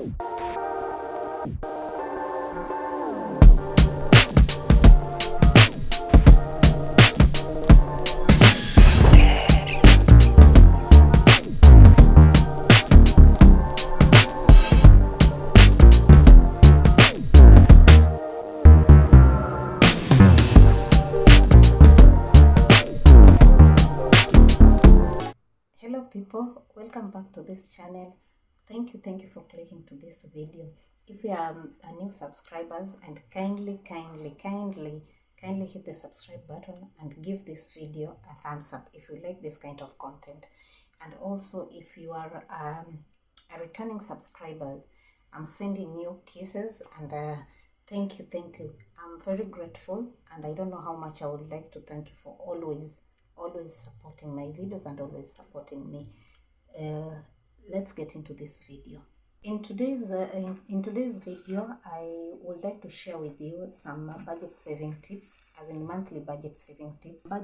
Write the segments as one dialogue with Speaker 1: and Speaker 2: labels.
Speaker 1: Hello people, welcome back to this channel. Thank you for clicking to this video. If you are a new subscribers, and kindly hit the subscribe button and give this video a thumbs up if you like this kind of content. And also, if you are a returning subscriber, I'm sending you kisses, and thank you. I'm very grateful, and I don't know how much I would like to thank you for always supporting my videos and always supporting me. Let's get into this video. In today's video, I would like to share with you some budget saving tips, as in monthly budget saving tips. I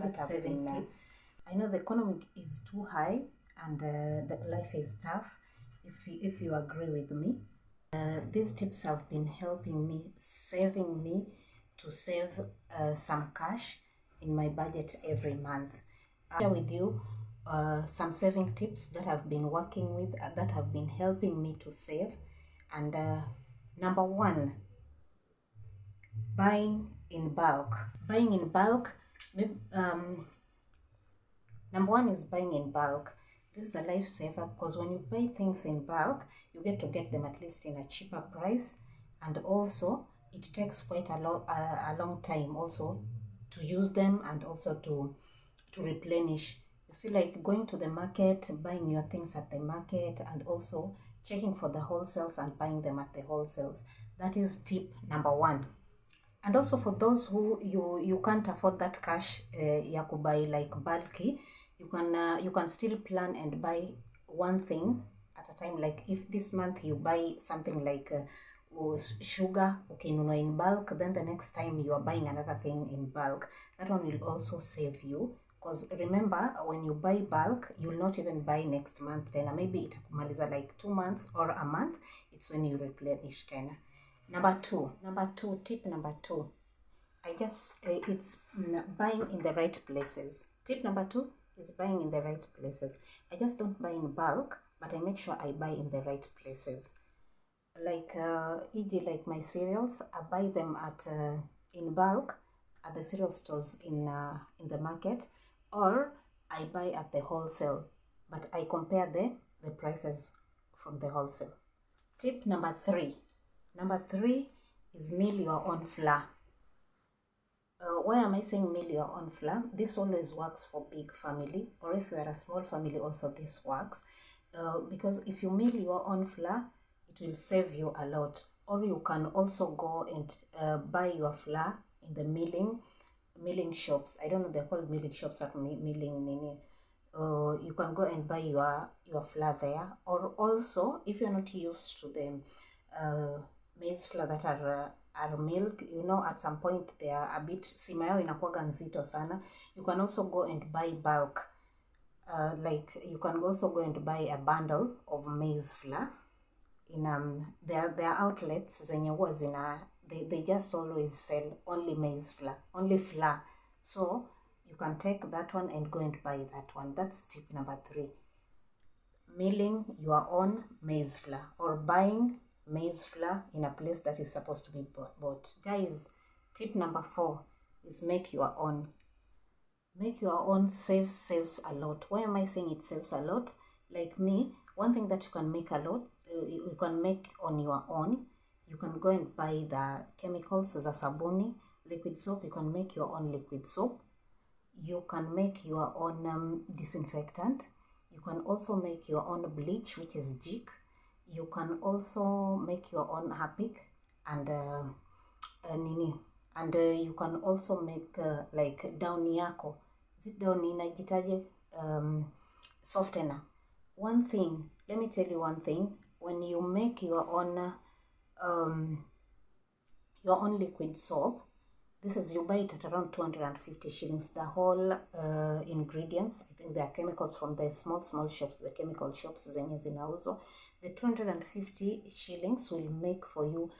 Speaker 1: know the economy is too high and the life is tough. If you agree with me, these tips have been helping me, saving me to save some cash in my budget every month. I'll share with you some saving tips that I've been working with, that have been helping me to save. And number one, buying in bulk. Number one is buying in bulk. This is a lifesaver, because when you buy things in bulk, you get to get them at least in a cheaper price, and also it takes quite a long time also to use them, and also to replenish. You see, like going to the market, buying your things at the market, and also checking for the wholesales and buying them at the wholesales. That is tip number one. And also for those who you can't afford that cash ya buy like bulky, you can still plan and buy one thing at a time. Like if this month you buy something like sugar, okay, in bulk, then the next time you are buying another thing in bulk. That one will also save you, because remember, when you buy bulk, you will not even buy next month tena. Maybe itakumaliza like 2 months or a month. It's when you replenish tena. Tip number two, it's buying in the right places. Tip number two is buying in the right places. I just don't buy in bulk, but I make sure I buy in the right places. Like e.g. like my cereals, I buy them at in bulk at the cereal stores in the market, or I buy at the wholesale, but I compare the prices from the wholesale. Tip number three is meal your own flour. Why am I saying meal your own flour? This always works for big family, or if you are a small family also this works, because if you meal your own flour, it will save you a lot. Or you can also go and buy your flour in the milling shops. I don't know, they're called milling shops at milling nini. You can go and buy your flour there. Or also, if you're not used to the maize flour that are milk, at some point they are a bit sima yao inakuwaga nzito sana. You can also go and buy bulk. Like you can also go and buy a bundle of maize flour in their outlets zenye huwa they just always sell only maize flour, only flour. So you can take that one and go and buy that one. That's tip number three. Milling your own maize flour, or buying maize flour in a place that is supposed to be bought. Guys, tip number four is make your own. Make your own saves a lot. Why am I saying it saves a lot? Like me, one thing that you can make a lot, you can make on your own. You can go and buy the chemicals, za sabuni, liquid soap. You can make your own liquid soap. You can make your own disinfectant. You can also make your own bleach, which is jik. You can also make your own harpic and you can also make like downy yako. Is it downy inajitaje? Softener. One thing, let me tell you one thing. When you make your own liquid soap, This is, you buy it at around 250 shillings. The whole ingredients, I think they are chemicals from the small shops, the chemical shops zenye zinauzwa. The 250 shillings will make for you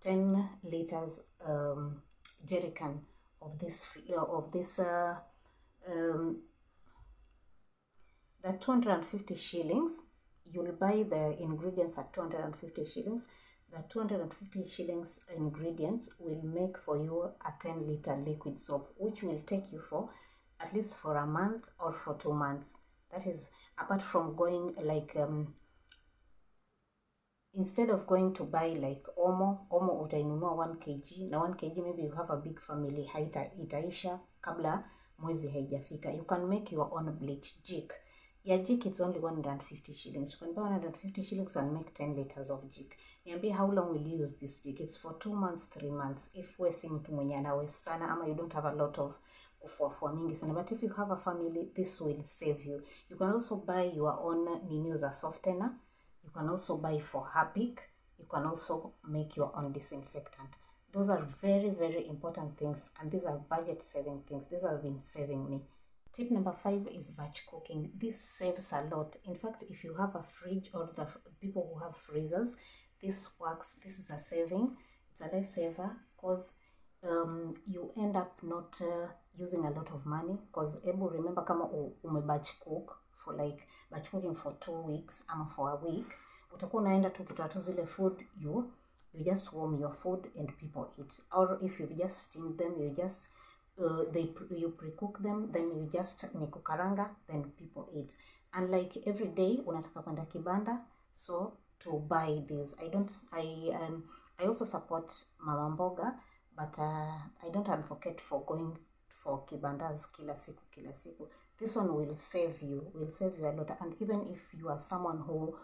Speaker 1: 10 liters jerry can of this the 250 shillings. You'll buy the ingredients at 250 shillings. The 250 shillings ingredients will make for you a 10-liter liquid soap, which will take you for at least for a month or for 2 months. That is, apart from going like instead of going to buy like omo utainunua 1 kg na 1 kg, maybe you have a big family, itaisha kabla mwezi haijafika. You can make your own bleach jik. Yeah, jik, it's only 150 shillings. You can buy 150 shillings and make 10 liters of jik. Niambie, how long will you use this jik? It's for 2 months, 3 months. If we si mtu mwenye anawe sana ama you don't have a lot of kufuafua mingi sana, but if you have a family, this will save you. You can also buy your own nini za softener. You can also buy for Harpic. You can also make your own disinfectant. Those are very, very important things, and these are budget saving things. These have been saving me. Tip number 5 is batch cooking. This saves a lot. In fact, if you have a fridge or the people who have freezers, this works. This is a saving. It's a lifesaver because you end up not using a lot of money, because able remember kama batch cook for like batch cooking for 2 weeks ama for a week, utakuwa unaenda tu ukitoa tu zile food, you just warm your food and people eat. Or if you've just steamed them, you just you pre-cook them, then you just ni kukaranga, then people eat. And like every day unataka kwenda kibanda, so to buy these, I also support mama mboga, but I don't advocate for going for kibandas kila siku. This one will save you a lot. And even if you are someone who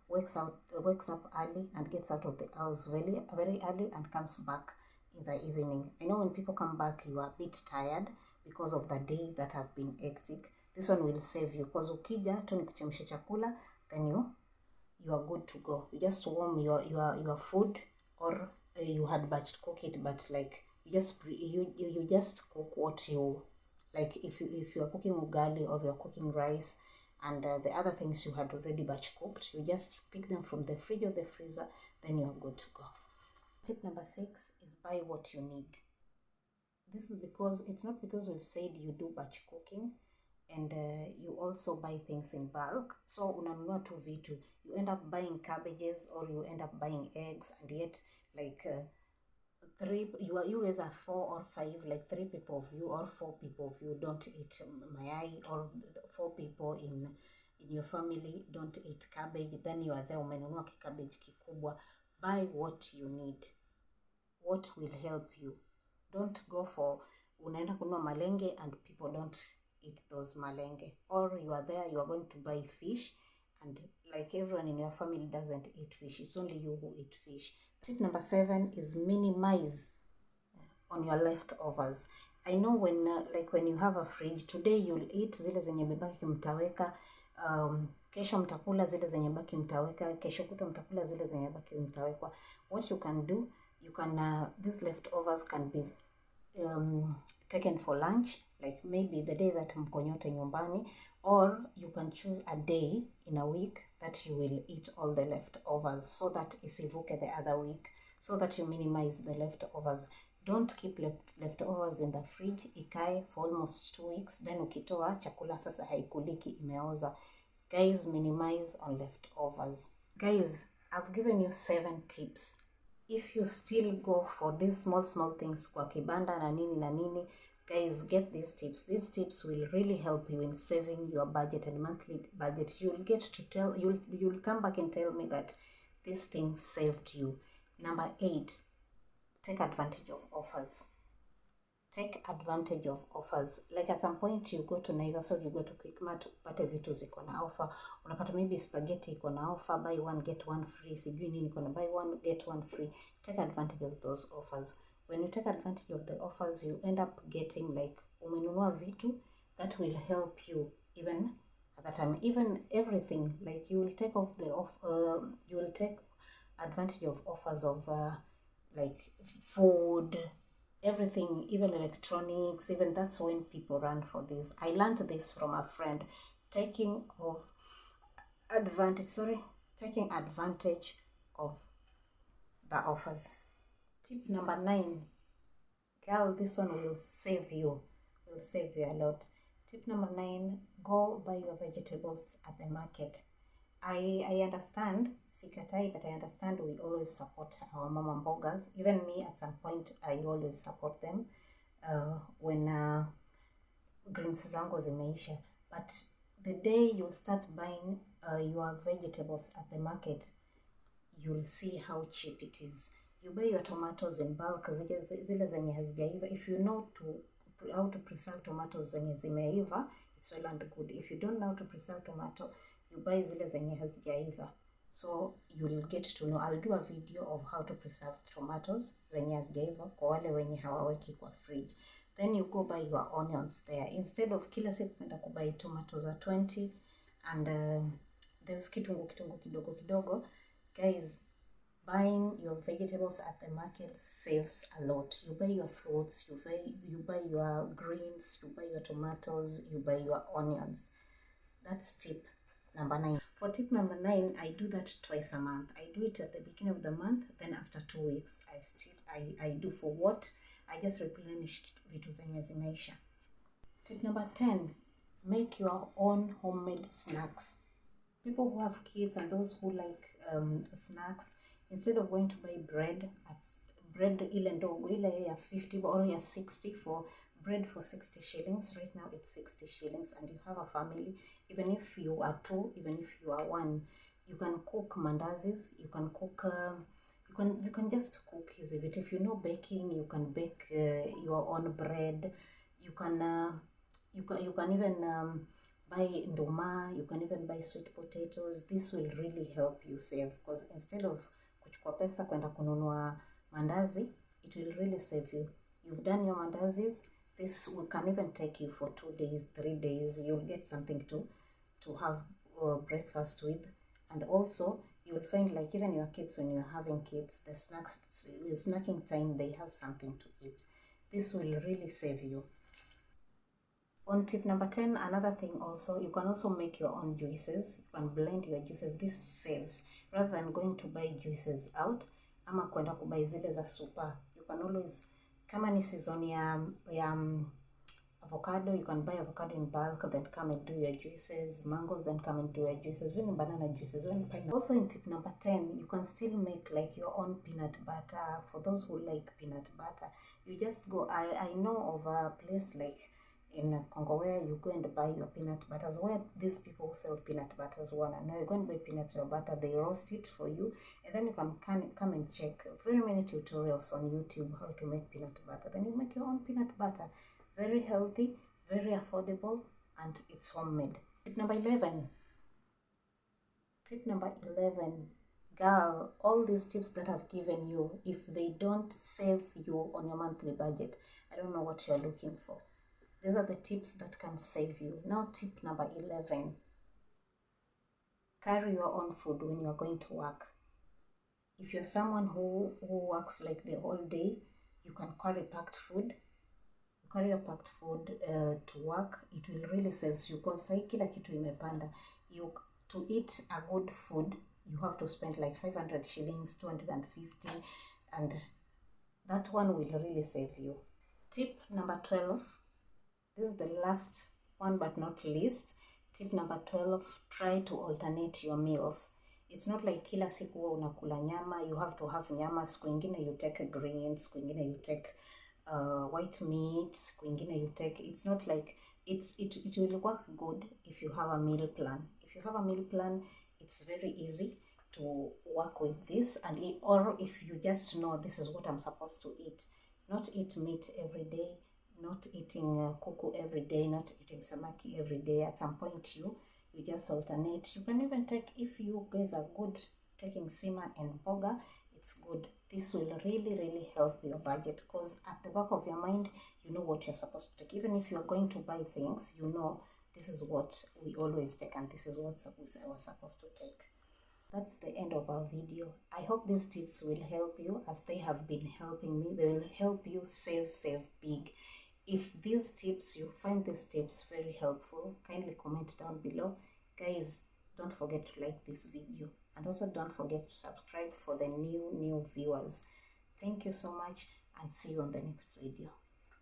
Speaker 1: wakes up early and gets out of the house very early and comes back in the evening, I know when people come back you are a bit tired because of the day that have been hectic. This one will save you, because ukija tu ni kuchemsha chakula, then you are good to go. You just warm your food, or you had batch cook it, but like you just cook what you like. If you are cooking ugali or you are cooking rice and the other things you had already batch cooked, you just pick them from the fridge or the freezer, then you are good to go. Tip number 6 is buy what you need. This is because it's not because we've said you do batch cooking and you also buy things in bulk, so unanunua tu vitu, you end up buying cabbages or you end up buying eggs, and yet like you guys are 4 or 5, like 3 people of you or 4 people of you don't eat mayai, or 4 people in your family don't eat cabbage, then you are there umenunua cabbage kikubwa. Buy what you need, what will help you. Don't go for unaenda kununua malenge and people don't eat those malenge, or you are there, you are going to buy fish and like everyone in your family doesn't eat fish, it's only you who eat fish. Tip number 7 is minimize on your leftovers. I know when when you have a fridge, today you'll eat zile zenye baki mtaweka, kesho mtakula zile zenye baki mtaweka, kesho kutwa mtakula zile zenye baki mtawekwa. What you can do, you can these leftovers can be taken for lunch, like maybe the day that mko nyote nyumbani, or you can choose a day in a week that you will eat all the leftovers, so that isivuke the other week, so that you minimize the leftovers. Don't keep leftovers in the fridge ikae for almost 2 weeks, then ukitoa chakula sasa haikuliki, imeoza. Guys, minimize on leftovers. Guys, I've given you 7 tips. If you still go for these small things kwa kibanda na nini, guys, get these tips. These tips will really help you in saving your budget and monthly budget. You'll get to tell, you'll come back and tell me that this thing saved you. Number 8, take advantage of offers. Take advantage of offers. Like at some point you go to Naivas or you go to Quickmart, upate vitu ziko na offer. Unapata maybe spaghetti iko na offer, buy one get one free. Sijui nini iko na buy one get one free. Take advantage of those offers. When you take advantage of the offers, you end up getting like umenunua vitu that will help you even at that time. Even everything, like you will take off the you will take advantage of offers of like food, everything, even electronics, even that's when people run for this. I learned this from a friend, taking of taking advantage of the offers. Tip number 9, girl, this one will save you a lot. Tip number 9, go buy your vegetables at the market. I understand, sikatai, but I understand we always support our mama mbogas. Even me, at some point, I always support them when greens zangu zimeisha. But the day you start buying your vegetables at the market, you'll see how cheap it is. You buy your tomatoes in bulk, zile zenye hazijaiva. If you know how to preserve tomatoes zenye zimeiva, it's well and good. If you don't know how to preserve tomato, you buy zile zenye hazijaiva. So you'll get to know. I'll do a video of how to preserve tomatoes zenye hazijaiva kwa wale wenye hawaweki kwa fridge. Then you go buy your onions there. Instead of kila siku kwenda kubuy tomatoes at 20 and there's kitungu kidogo kidogo. Guys, buying your vegetables at the market saves a lot. You buy your fruits, you buy your greens, you buy your tomatoes, you buy your onions. That's tip number 9. For tip number 9, I do that twice a month. I do it at the beginning of the month, then after 2 weeks, I do for what? I just replenish vitu zenye zimeisha. Tip number 10, make your own homemade snacks. People who have kids and those who like snacks, instead of going to buy bread ile ndogo ile ya 50 or ya 60, for bread for 60 shillings, right now it's 60 shillings, and you have a family, even if you are 2, even if you are 1, you can cook mandazis, you can cook you can just cook easy bit. If you know baking, you can bake your own bread. You can even buy ndoma, you can even buy sweet potatoes. This will really help you save, because instead of kuchukua pesa kwenda kununua mandazi, it will really save you. You've done your mandazis, this can even take you for 2 days, 3 days. You'll get something to have breakfast with. And also you'll find, like, even your kids, when you're having kids, the snacking time, they have something to eat. This will really save you. On tip number 10, another thing also, you can also make your own juices. You can blend your juices. This saves. Rather than going to buy juices out, ama kwenda kubuy zile za super, you can always, kama ni season ya avocado, you can buy avocado in bulk, then come and do your juices. Mangoes, then come and do your juices. Even banana juices, even pineapple. Also in tip number 10, you can still make like your own peanut butter. For those who like peanut butter, you just go, I know of a place like in Congo where you go and buy your peanut butters, where these people who sell peanut butters want to know, you go and buy peanut butter, they roast it for you, and then you can come and check very many tutorials on YouTube how to make peanut butter. Then you make your own peanut butter. Very healthy, very affordable, and it's homemade. Tip number 11. Tip number 11. Girl, all these tips that I've given you, if they don't save you on your monthly budget, I don't know what you're looking for. These are the tips that can save you. Now, tip number 11. Carry your own food when you're going to work. If you're someone who works like the whole day, you can carry packed food. You carry your packed food to work. It will really save you, because sai kila kitu imepanda. To eat a good food, you have to spend like 500 shillings, 250, and that one will really save you. Tip number 12. This is the last one but not least. Tip number 12, try to alternate your meals. It's not like kila siku unakula nyama, you have to have nyama. Siku ingine you take greens, siku ingine you take white meat, siku ingine you take, it's not like, it will work good if you have a meal plan. If you have a meal plan, it's very easy to work with this. Or if you just know this is what I'm supposed to eat, not eat meat every day, not eating kuku every day, not eating samaki every day. At some point you just alternate. You can even take, if you guys are good taking sima and boga, it's good. This will really help your budget, because at the back of your mind, you know what you're supposed to take. Even if you're going to buy things, you know this is what we always take and this is what we're supposed to take. That's the end of our video. I hope these tips will help you as they have been helping me. They will help you save big. If these tips, you find these tips very helpful, kindly comment down below. Guys, don't forget to like this video, and also don't forget to subscribe for the new viewers. Thank you so much, and see you on the next video.